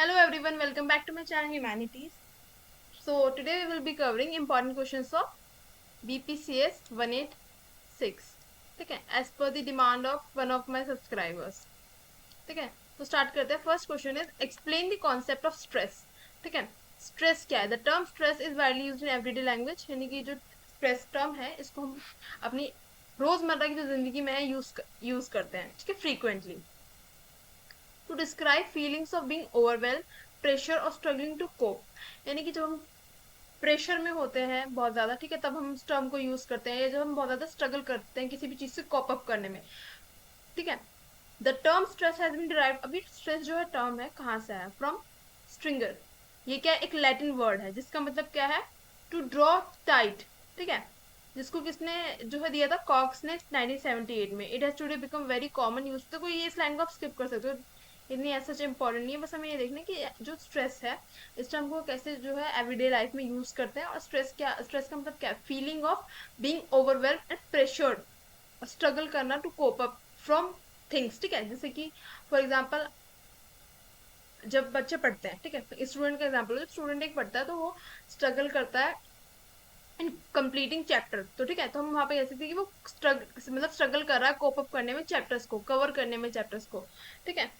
Hello everyone, welcome back to my channel Humanities. So today we will be covering important questions of BPCS 186. ठीक है, as per the demand of one of my subscribers. ठीक है, तो start करते हैं. First question is explain the concept of stress. ठीक है, stress क्या है? The term stress is widely used in everyday language, यानी कि जो स्ट्रेस टर्म है इसको हम अपनी रोजमर्रा की जो जिंदगी में है यूज करते हैं. ठीक है, frequently to describe feelings of being overwhelm, pressure और स्ट्रगलिंग टू कोप. यानी कि जब हम प्रेशर में होते हैं बहुत ज्यादा, ठीक है, तब हम इस टर्म को यूज करते हैं, या जब हम बहुत ज्यादा स्ट्रगल करते हैं किसी भी चीज से कॉप अप करने में. ठीक है, the term stress has been derived. अभी स्ट्रेस जो है टर्म है कहाँ से आया? From stringer. ये क्या है? एक लैटिन वर्ड है जिसका मतलब क्या है? To draw tight. ठीक है, जिसको किसने जो है दिया था? कॉक्स ने 1978 में. It has today become very common use. तो कोई ये इस लाइन को आप स्किप कर सकते हो, इतनी ऐसा इंपॉर्टेंट नहीं है. बस हमें ये देखना है कि जो स्ट्रेस है इस टर्म को कैसे जो है एवरीडे लाइफ में यूज करते हैं. और स्ट्रेस क्या? स्ट्रेस का मतलब क्या? Feeling of being overwhelmed and pressured, struggle करना to cope up from things. ठीक है, जैसे कि फॉर एग्जाम्पल जब बच्चे पढ़ते हैं, ठीक है, स्टूडेंट का एग्जाम्पल, जब स्टूडेंट एक पढ़ता है तो वो स्ट्रगल करता है इन कंप्लीटिंग चैप्टर. तो ठीक है, तो हम वहां पे कह सकते हैं कि वो स्ट्रगल कर रहा है कोप अप करने में चैप्टर्स को, कवर करने में चैप्टर्स को. ठीक है,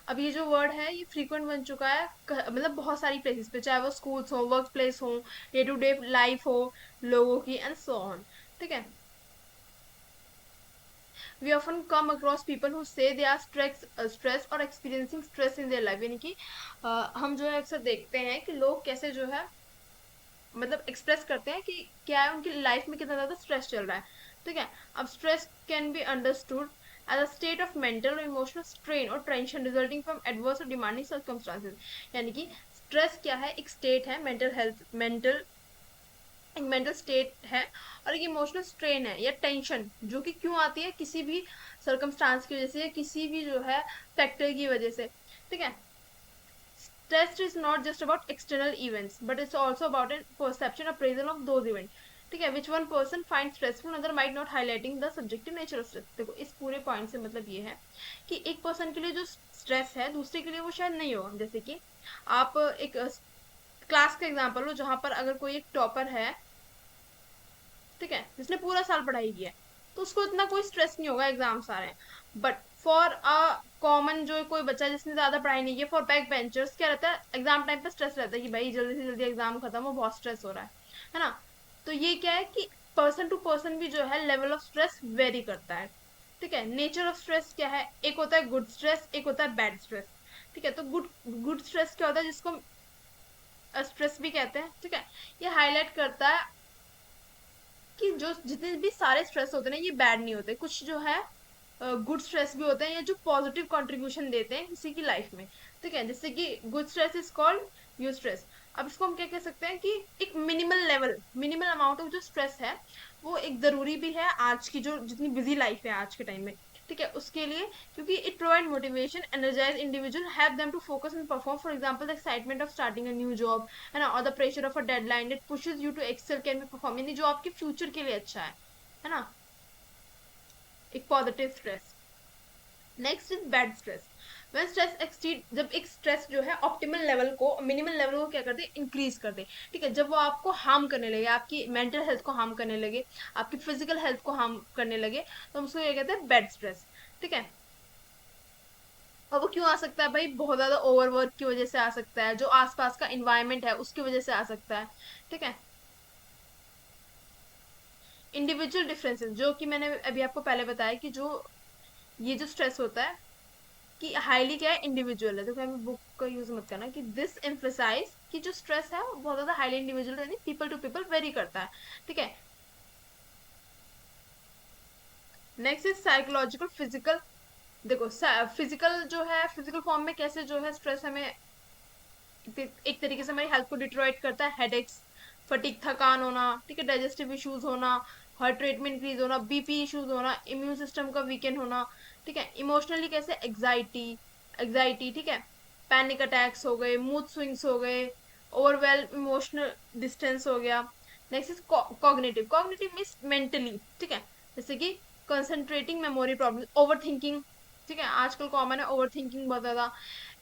अब ये जो वर्ड है ये फ्रीक्वेंट बन चुका है मतलब बहुत सारी प्लेसेस पे, चाहे वो स्कूल्स हो, वर्क प्लेस हो, डे टू डे लाइफ हो लोगों की, एंड सो ऑन. ठीक है, we often come across people who say they are stress or experiencing stress in their life. यानी कि हम जो है अक्सर देखते हैं कि लोग कैसे जो है मतलब एक्सप्रेस करते हैं कि क्या है उनकी लाइफ में कितना ज्यादा स्ट्रेस चल रहा है. ठीक है, अब stress can be understood as a state of mental और इमोशनल स्ट्रेन और टेंशन रिजल्टिंग फ्रॉम एडवर्स और डिमांडिंग सर्कमस्टांसेस. यानी कि स्ट्रेस क्या है? एक स्टेट है, एक मेंटल स्टेट है, और एक इमोशनल स्ट्रेन है या टेंशन, जो कि क्यों आती है? किसी भी सर्कमस्टांस की वजह से या किसी भी जो है फैक्टर की वजह से. ठीक है, stress is not just about external events but it's also about a perception appraisal of those events. ठीक है, which one person finds stressful another might not, highlighting the subjective nature of stress. देखो इस पूरे point से मतलब ये है कि एक पर्सन के लिए जो स्ट्रेस है दूसरे के लिए वो शायद नहीं हो. जैसे कि आप एक क्लास का एग्जांपल लो जहां पर अगर कोई एक टॉपर है, ठीक है, जिसने पूरा साल पढ़ाई किया है, तो उसको इतना कोई स्ट्रेस नहीं होगा, एग्जाम्स आ रहे हैं. बट फॉर अ कॉमन जो कोई बच्चा जिसने ज्यादा पढ़ाई नहीं की, फॉर बैक बेंचर्स क्या रहता है? एग्जाम टाइम पे स्ट्रेस रहता है कि भाई जल्दी से जल्दी एग्जाम खत्म हो, बहुत स्ट्रेस हो रहा है ना. तो ये क्या है कि पर्सन टू पर्सन भी जो है लेवल ऑफ स्ट्रेस वेरी करता है. ठीक है, नेचर ऑफ स्ट्रेस क्या है? एक होता है गुड स्ट्रेस, एक होता है बैड स्ट्रेस. ठीक है, तो गुड स्ट्रेस क्या होता है? जिसको स्ट्रेस भी कहते हैं. ठीक है, ये हाईलाइट करता है कि जो जितने भी सारे स्ट्रेस होते हैं ना ये बैड नहीं होते. कुछ जो है गुड स्ट्रेस भी होते हैं, या जो पॉजिटिव कंट्रीब्यूशन देते हैं किसी की लाइफ में. ठीक है, जैसे कि good stress is called you stress. अब इसको हम क्या कह सकते हैं कि एक मिनिमल अमाउंट ऑफ जो स्ट्रेस है वो एक जरूरी भी है आज की जो जितनी बिजी लाइफ है आज के टाइम में. ठीक है, उसके लिए, क्योंकि it provide motivation, energize individual, help them to focus and perform. For example the excitement of starting a new job है ना, और the pressure of a deadline it pushes you to excel can be perform. यानी जो आपके future के लिए अच्छा है ना, एक positive stress. Next is bad stress. when stress exceed, जब एक स्ट्रेस जो है ऑप्टिमल लेवल को, मिनिमल लेवल को क्या करते? इंक्रीज कर दे. ठीक है, जब वो आपको हार्म करने लगे, आपकी मेंटल हेल्थ को हार्म करने लगे, आपकी फिजिकल हेल्थ को हार्म करने लगे, तो हम उसको ये कहते हैं बैड स्ट्रेस. ठीक है, और वो क्यों आ सकता है भाई? बहुत ज्यादा ओवरवर्क की वजह से आ सकता है, जो आसपास का इन्वायरमेंट है उसकी वजह से आ सकता है. ठीक है, इंडिविजुअल डिफरेंसेस, जो कि मैंने अभी आपको पहले बताया कि जो ये जो स्ट्रेस होता है कि हाईली क्या है? इंडिविजुअल है. देखो हमें बुक का यूज मत करना कि दिस एम्फेसाइज कि जो स्ट्रेस है वो बहुत ज्यादा हाईली इंडिविजुअल, यानी पीपल टू पीपल वेरी करता है. ठीक है, नेक्स्ट इज साइकोलॉजिकल फिजिकल. देखो फिजिकल जो है, फिजिकल फॉर्म में कैसे जो है स्ट्रेस हमें एक तरीके से हमारी हेल्थ को डिट्रॉइट करता है. हेडेक्स, फटीग, थकान होना, ठीक है, डाइजेस्टिव इश्यूज होना, हार्ट रेट में इंक्रीज होना, बीपी इश्यूज होना, इम्यून सिस्टम का वीकेंड होना. ठीक है, इमोशनली कैसे? एग्जाइटी, ठीक है, पैनिक अटैक्स हो गए, मूड स्विंग्स हो गए, ओवरवेल्म, इमोशनल डिस्टेंस हो गया. Next is cognitive means mentally. ठीक है, जैसे कि concentrating, memory problem, over thinking, ठीक है, आजकल कॉमन है ओवर थिंकिंग बहुत ज्यादा,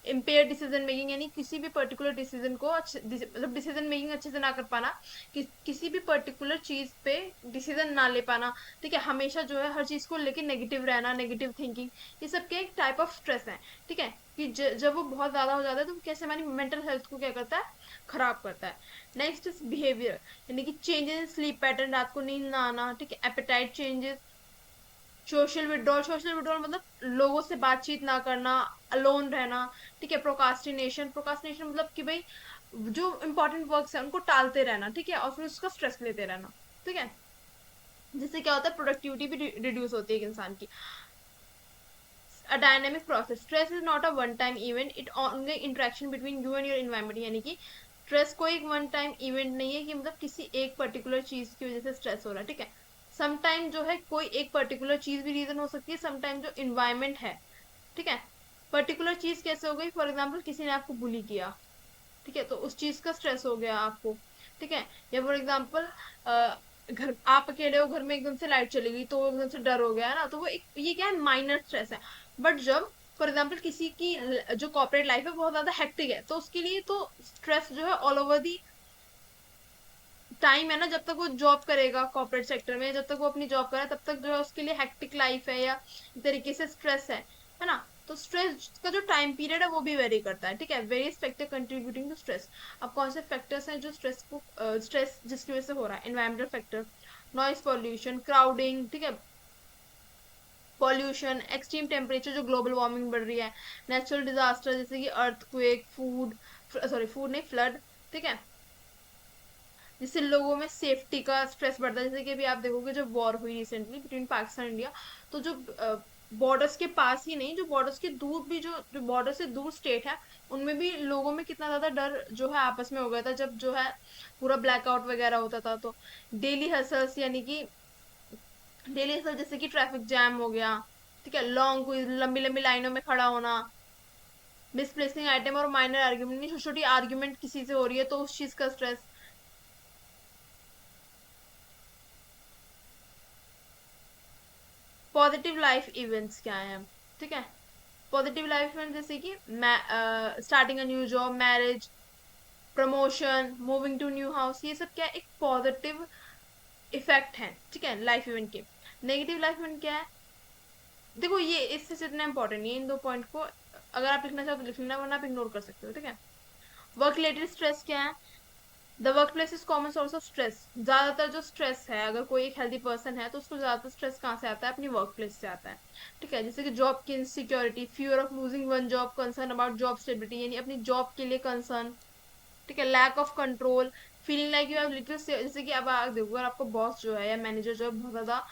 इम्पेयर डिसीजन मेकिंग, यानी किसी भी पर्टिकुलर डिसीजन को मतलब डिसीजन मेकिंग अच्छे से ना कर पाना, किसी भी पर्टिकुलर चीज पे डिसीजन ना ले पाना। ठीक है, हमेशा जो है हर चीज को लेके नेगेटिव रहना, नेगेटिव थिंकिंग, ये सब के एक टाइप ऑफ स्ट्रेस है। ठीक है, कि जब वो बहुत ज्यादा हो जाता है तो वो कैसे हमारी मेंटल हेल्थ को क्या करता है, खराब करता है। नेक्स्ट इज बिहेवियर, यानी कि चेंजेस इन स्लीप पैटर्न, रात को नींद ना आना। ठीक है, एपेटाइट चेंजेस, सोशल विड्रॉल मतलब लोगों से बातचीत ना करना, अलोन रहना। ठीक है, प्रोकास्टिनेशन, प्रोकास्टिनेशन मतलब कि भाई जो इंपॉर्टेंट वर्क्स है उनको टालते रहना। ठीक है, और फिर उसका स्ट्रेस लेते रहना। ठीक है, जिससे क्या होता है, प्रोडक्टिविटी भी रिड्यूस होती है एक इंसान की। A dynamic process, stress is not a one time event, it ongoing interaction between you and your environment, यानी कि स्ट्रेस कोई एक वन टाइम इवेंट नहीं है कि मतलब किसी एक पर्टिकुलर चीज की वजह से स्ट्रेस हो रहा है। ठीक है, समटाइम जो है कोई एक पर्टिकुलर चीज भी रीजन हो सकती है, समटाइम जो इन्वायरमेंट है। ठीक है, पर्टिकुलर चीज कैसे हो गई, फॉर एग्जाम्पल किसी ने आपको बुली किया, ठीक है, तो उस चीज का स्ट्रेस हो गया आपको। ठीक है, या फॉर एग्जाम्पल घर आप अकेले हो, घर में एकदम से लाइट चली गई तो एकदम से डर हो गया है ना, तो वो एक ये क्या है, माइनर स्ट्रेस है। बट जब फॉर एग्जाम्पल किसी की जो कॉर्पोरेट लाइफ है बहुत ज्यादा हेक्टिक है, तो उसके लिए तो स्ट्रेस जो है ऑल ओवर दी टाइम है ना, जब तक वो जॉब करेगा कॉर्पोरेट सेक्टर में, जब तक वो अपनी जॉब कर रहा है तब तक जो है उसके लिए हेक्टिक लाइफ है, या एक तरीके से स्ट्रेस है ना। तो स्ट्रेस का जो टाइम पीरियड है वो भी वेरी करता है। ठीक है, various factor contributing to stress. अब कौन से फैक्टर्स हैं जो स्ट्रेस जिसकी वजह से हो रहा है, environmental factor, noise pollution, crowding. ठीक है, पॉल्यूशन, एक्सट्रीम टेम्परेचर जो ग्लोबल वार्मिंग बढ़ रही है, नेचुरल डिजास्टर जैसे कि अर्थक्वेक, फूड नहीं, फ्लड। ठीक है, जिससे लोगों में सेफ्टी का स्ट्रेस बढ़ता है। जैसे कि अभी आप देखोगे जब वॉर हुई रिसेंटली बिटवीन पाकिस्तान और इंडिया, तो जो बॉर्डर्स के पास ही नहीं, जो बॉर्डर्स के दूर भी, जो बॉर्डर से दूर स्टेट है, उनमें भी लोगों में कितना ज्यादा डर जो है आपस में हो गया था, जब जो है पूरा ब्लैकआउट वगैरह होता था। तो डेली हसल्स, यानी कि डेली हसल जैसे कि ट्रैफिक जैम हो गया। ठीक है, लॉन्ग कोई लंबी लंबी लाइनों में खड़ा होना, मिसप्लेसिंग आइटम और माइनर आर्ग्यूमेंट, छोटी छोटी आर्ग्यूमेंट किसी से हो रही है तो उस चीज का स्ट्रेस। पॉजिटिव लाइफ इवेंट्स क्या है? ठीक है, पॉजिटिव लाइफ इवेंट जैसे कि starting a new job, marriage, promotion, moving to new house, ये सब क्या है, एक पॉजिटिव इफेक्ट है। ठीक है, लाइफ इवेंट के। नेगेटिव लाइफ इवेंट क्या है, देखो ये इससे इतना इंपॉर्टेंट नहीं है, इन दो पॉइंट को अगर आप लिखना चाहो तो लिख लेना, वरना आप इग्नोर कर सकते हो। ठीक है, वर्क रिलेटेड स्ट्रेस क्या है, the work place is common source of stress. ज्यादातर जो स्ट्रेस है, अगर कोई एक हेल्दी पर्सन है तो उसको ज्यादातर स्ट्रेस कहाँ से आता है, अपनी वर्क प्लेस से आता है। ठीक है, जैसे कि जॉब की insecurity, fear of losing one job, concern about job stability, यानी अपनी जॉब के लिए कंसर्न। ठीक है, lack of control, feeling like you have little, जैसे कि अब आप देखो अगर आपको बॉस जो है या मैनेजर जो है बहुत ज्यादा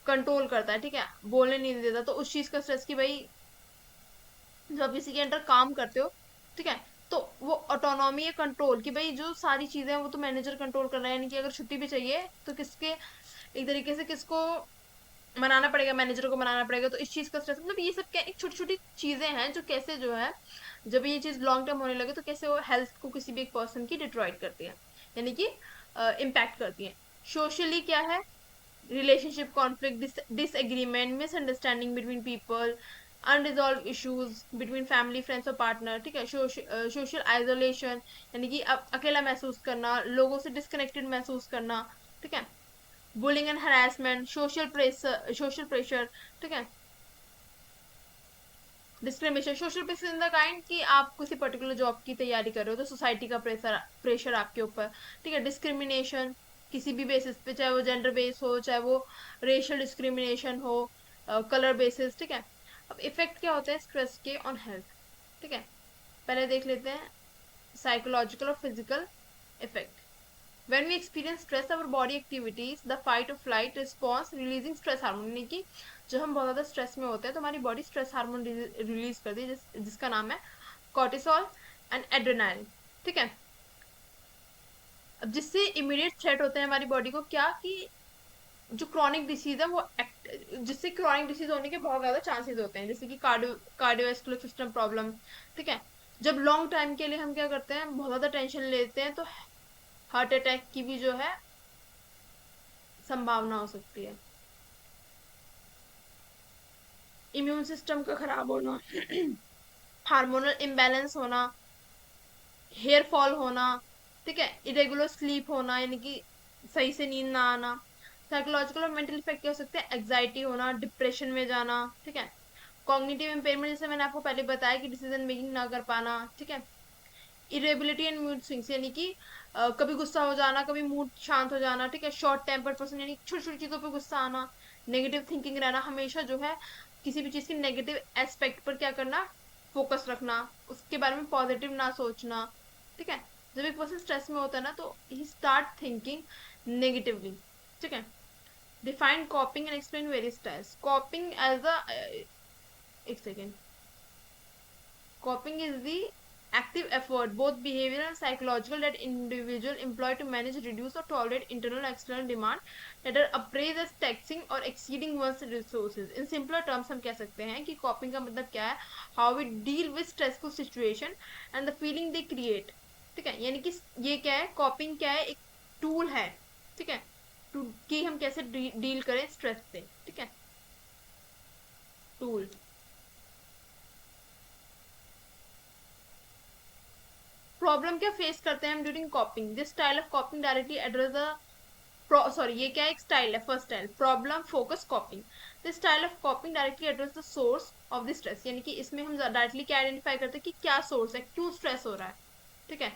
कंट्रोल करता है, ठीक है, बोलने नहीं देता, तो उस चीज का स्ट्रेस की भाई जब आप किसी के अंडर काम करते हो, ठीक है, तो वो ऑटोनॉमी है, कंट्रोल, कि भाई जो सारी चीजें हैं वो तो मैनेजर कंट्रोल कर रहा है, यानी कि अगर छुट्टी भी चाहिए तो किसके, एक तरीके से किसको मनाना पड़ेगा, मैनेजर को मनाना पड़ेगा। तो इस चीज का स्ट्रेस, मतलब ये सब क्या एक छोटी छोटी चीजें हैं जो कैसे जो है जब ये चीज लॉन्ग टर्म होने लगे तो कैसे वो हेल्थ को किसी भी एक पर्सन की डिट्रॉइट करती है, यानी कि इम्पैक्ट करती है। सोशली क्या है, relationship conflict, disagreement, misunderstanding between people, unresolved issues between family, friends और partner। ठीक है, social isolation, यानी कि अब अकेला महसूस करना, लोगों से disconnected महसूस करना। ठीक है, bullying and harassment, social pressure। ठीक है, discrimination, social pressure in the kind कि आप किसी पर्टिकुलर जॉब की तैयारी कर रहे हो तो सोसाइटी का प्रेशर प्रेशर आपके ऊपर। ठीक है, डिस्क्रिमिनेशन किसी भी बेसिस पे, चाहे वो जेंडर बेस हो, चाहे वो रेशियल डिस्क्रिमिनेशन हो, कलर बेसिस। ठीक है, अब इफेक्ट क्या होते हैं स्ट्रेस के ऑन हेल्थ? ठीक है, पहले देख लेते हैं साइकोलॉजिकल और physical effect. When we experience stress, our body activities the fight or flight response, releasing stress hormone, यानी कि जब हम बहुत ज्यादा स्ट्रेस में होते हैं तो हमारी बॉडी स्ट्रेस हार्मोन रिलीज करती है, जिसका नाम है कॉर्टिसोल एंड एड्रेनालिन। ठीक है, अब जिससे इमीडिएट थ्रेट होते हैं हमारी बॉडी को, क्या कि जो क्रॉनिक डिसीज है वो जिससे क्रॉनिक डिसीज होने के बहुत ज्यादा चांसेस होते हैं, जैसे कि कार्डियोवैस्कुलर सिस्टम प्रॉब्लम। ठीक है, जब लॉन्ग टाइम के लिए हम क्या करते हैं, बहुत ज्यादा टेंशन लेते हैं, तो हार्ट अटैक की भी जो है संभावना हो सकती है। इम्यून सिस्टम का खराब होना, हार्मोनल इम्बैलेंस होना, हेयर फॉल होना, ठीक है, इरेगुलर स्लीप होना यानी कि सही से नींद ना आना, साइकोलॉजिकल और मेंटल इफेक्ट क्या हो सकते हैं, एग्जाइटी होना, डिप्रेशन में जाना, ठीक है, कॉग्निटिव इम्पेयरमेंट जैसे मैंने आपको पहले बताया कि डिसीजन मेकिंग ना कर पाना, ठीक है, इरेबिलिटी एंड मूड स्विंग्स यानी कि कभी गुस्सा हो जाना, कभी मूड शांत हो जाना, ठीक है, शॉर्ट टेम्पर्ड पर्सन यानी छोटी छोटी चीजों पे गुस्सा आना, नेगेटिव थिंकिंग रहना, हमेशा जो है किसी भी चीज के नेगेटिव एस्पेक्ट पर क्या करना, फोकस रखना, उसके बारे में पॉजिटिव ना सोचना, ठीक है, जब एक पर्सन स्ट्रेस में होता है ना तो ही स्टार्ट थिंकिंग नेगेटिवली, ठीक है, define coping and explain various styles, coping as a, एक second, coping is the active effort, both behavioral and psychological, that individual employ to manage, reduce or tolerate internal and external demand that are appraised as taxing or exceeding one's resources. In simpler terms हम कह सकते हैं कि coping का मतलब क्या है, how we deal with stressful situation and the feeling they create, ठीक है, यानी कि ये क्या है, coping क्या है, एक टूल है, ठीक है, कि हम कैसे डील करें स्ट्रेस से, ठीक है, टूल। प्रॉब्लम क्या फेस करते हैं हम during कॉपिंग, this style of कॉपिंग directly address the, sorry ये क्या एक स्टाइल है, first style problem focus कॉपिंग, this style of कॉपिंग directly address the source of the stress, यानी कि इसमें हम डायरेक्टली क्या आइडेंटिफाई करते हैं कि क्या सोर्स है, क्यों स्ट्रेस हो रहा है, ठीक है,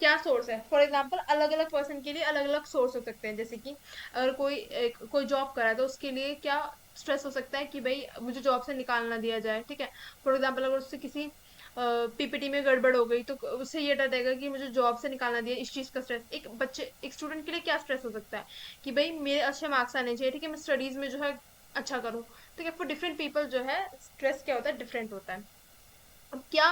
क्या सोर्स है, फॉर एग्जाम्पल अलग अलग पर्सन के लिए अलग अलग सोर्स हो सकते हैं, जैसे कि अगर कोई जॉब कर रहा है तो उसके लिए क्या स्ट्रेस हो सकता है कि भाई मुझे जॉब से निकाल ना दिया जाए, ठीक है, फॉर एग्जाम्पल अगर उससे किसी पीपीटी में गड़बड़ हो गई तो उससे ये डर रहेगा कि मुझे जॉब से निकालना दिया, इस चीज का स्ट्रेस, एक स्टूडेंट के लिए क्या स्ट्रेस हो सकता है कि भाई मेरे अच्छे मार्क्स आने चाहिए, ठीक है, मैं स्टडीज में जो है अच्छा करूँ, ठीक है, फॉर डिफरेंट पीपल जो है स्ट्रेस क्या होता है, डिफरेंट होता है। अब क्या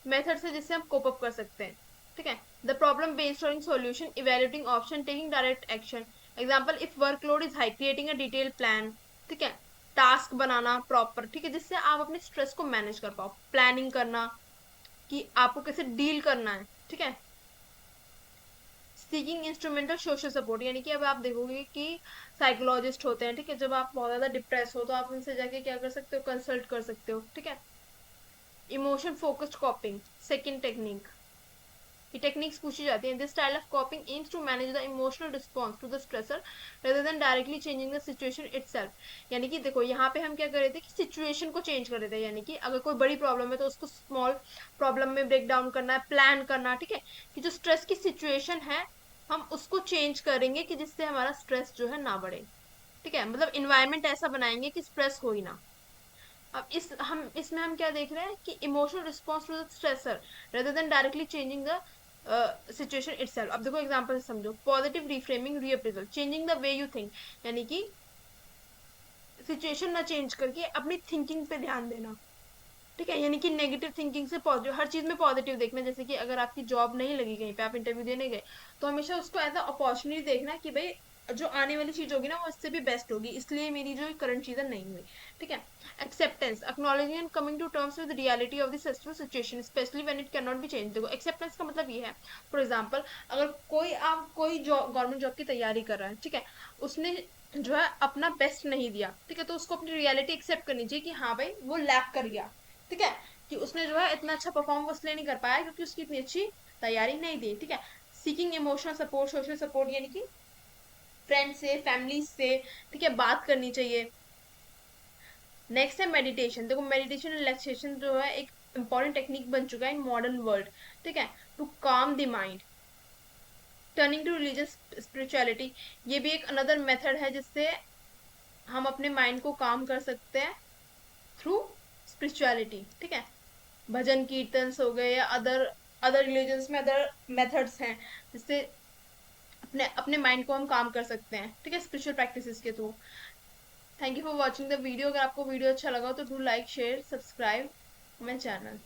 मेथड है जिससे हम कोप अप कर सकते हैं, ठीक है, the problem based solution, evaluating option, taking direct action, example if workload is high, creating a detail plan, ठीक है, टास्क बनाना प्रॉपर, ठीक है, जिससे आप अपने स्ट्रेस को मैनेज कर पाओ, प्लानिंग करना कि आपको कैसे डील करना है, ठीक है, सीकिंग इंस्ट्रूमेंटल सोशल सपोर्ट, यानी कि अब आप देखोगे कि साइकोलॉजिस्ट होते हैं, ठीक है, जब आप बहुत ज्यादा डिप्रेस हो तो आप उनसे जाके क्या कर सकते हो, कंसल्ट कर सकते हो, ठीक है, emotion focused coping, second technique, ये टेक्निक्स पूछी जाती हैं, this style of coping aims to manage the emotional response to the stressor rather than directly changing the situation itself, यानी कि देखो यहाँ पे हम क्या कर रहे थे कि सिचुएशन को चेंज कर रहे थे, यानी कि अगर कोई बड़ी प्रॉब्लम है तो उसको स्मॉल प्रॉब्लम में ब्रेक डाउन करना है, प्लान करना, ठीक है, कि जो स्ट्रेस की सिचुएशन है हम उसको चेंज करेंगे कि जिससे हमारा स्ट्रेस जो है ना बढ़े, ठीक है, मतलब इन्वायरमेंट ऐसा बनाएंगे कि स्ट्रेस हो ही ना। अब इसमें हम क्या देख रहे हैं कि emotional response to the stressor rather than directly changing the situation itself. अब देखो एग्जांपल से समझो, positive reframing reappraisal, changing the way you think, यानी कि सिचुएशन ना चेंज करके अपनी थिंकिंग पे ध्यान देना, ठीक है, यानी कि नेगेटिव थिंकिंग से पॉजिटिव, हर चीज में पॉजिटिव देखना, जैसे कि अगर आपकी जॉब नहीं लगी कहीं पे आप इंटरव्यू देने गए तो हमेशा उसको एज अ अपॉर्चुनिटी देखना कि भाई जो आने वाली चीज होगी ना वो इससे भी बेस्ट होगी, इसलिए मेरी जो करंट चीजें नहीं हुई, ठीक है, acceptance, acknowledging and coming to terms with reality of the stressful situation specially when it can not be change. देखो एक्सेप्टेंस का मतलब ये है, फॉर एग्जांपल अगर कोई जॉब गवर्नमेंट जॉब की तैयारी कर रहा है, ठीक है, उसने जो है अपना बेस्ट नहीं दिया, ठीक है, तो उसको अपनी रियलिटी एक्सेप्ट करनी चाहिए कि हाँ भाई वो लैक कर गया, ठीक है, कि उसने जो है इतना अच्छा परफॉर्म इसलिए नहीं कर पाया क्योंकि उसकी इतनी अच्छी तैयारी नहीं दी, ठीक है, seeking emotional support social support, यानी कि फ्रेंड से फैमिली से, ठीक है, बात करनी चाहिए। नेक्स्ट है मेडिटेशन, देखो मेडिटेशन रिलैक्सेशन जो है एक इंपॉर्टेंट टेक्निक बन चुका है इन मॉडर्न वर्ल्ड, ठीक है, to calm the mind, turning to religious spirituality, ये भी एक अनदर मेथड है जिससे हम अपने माइंड को काम कर सकते हैं थ्रू स्पिरिचुअलिटी, ठीक है, भजन कीर्तन हो गए या अदर अदर रिलीजन्स में अदर मेथड्स हैं जिससे अपने अपने माइंड को हम काम कर सकते हैं, ठीक है, स्पिरिचुअल प्रैक्टिसेस के through. Thank you for watching the video, अगर आपको वीडियो अच्छा लगा हो तो do like share subscribe my channel.